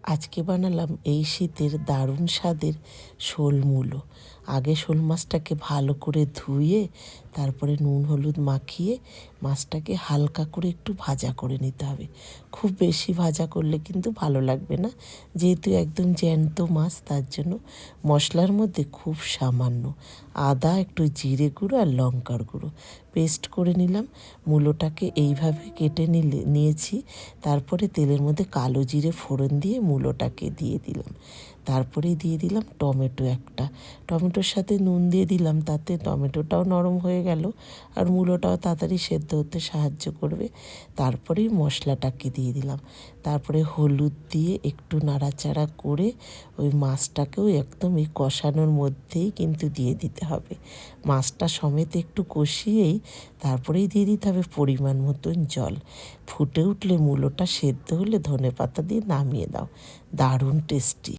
আজকে বানালাম এই শীতের দারুণ স্বাদের শোল মূলো। আগে শোল মাছটাকে ভালো করে ধুয়ে তারপরে নুন হলুদ মাখিয়ে মাছটাকে হালকা করে একটু ভাজা করে নিতে হবে। খুব বেশি ভাজা করলে কিন্তু ভালো লাগবে না, যেহেতু একদম জ্যান্ত মাছ, তার জন্য মশলার মধ্যে খুব সামান্য আদা, একটু জিরে গুঁড়ো আর লঙ্কার গুঁড়ো পেস্ট করে নিলাম। মূলোটাকে এইভাবে কেটে নিয়েছি। তারপরে তেলের মধ্যে কালো জিরে ফোড়ন দিয়ে মূলোটাকে দিয়ে দিলাম। তারপরে দিয়ে দিলাম টমেটো একটা। টমেটোর সাথে নুন দিয়ে দিলাম, তাতে টমেটোটাও নরম হয়ে গেল আর মূলোটাও তাড়াতাড়ি সেদ্ধ হতে সাহায্য করবে। তারপরেই মশলাটাকে দিয়ে দিলাম। তারপরে হলুদ দিয়ে একটু নাড়াচাড়া করে ওই মাছটাকেও একদম এই কষানোর মধ্যেই কিন্তু দিয়ে দিতে হবে। মাছটা সমেত একটু কষিয়েই তারপরেই দিয়ে দিতে হবে পরিমাণ মতন জল। ফুটে উঠলে মূলোটা সেদ্ধ হলে ধনেপাতা দিয়ে নামিয়ে দাও। দারুণ টেস্টি।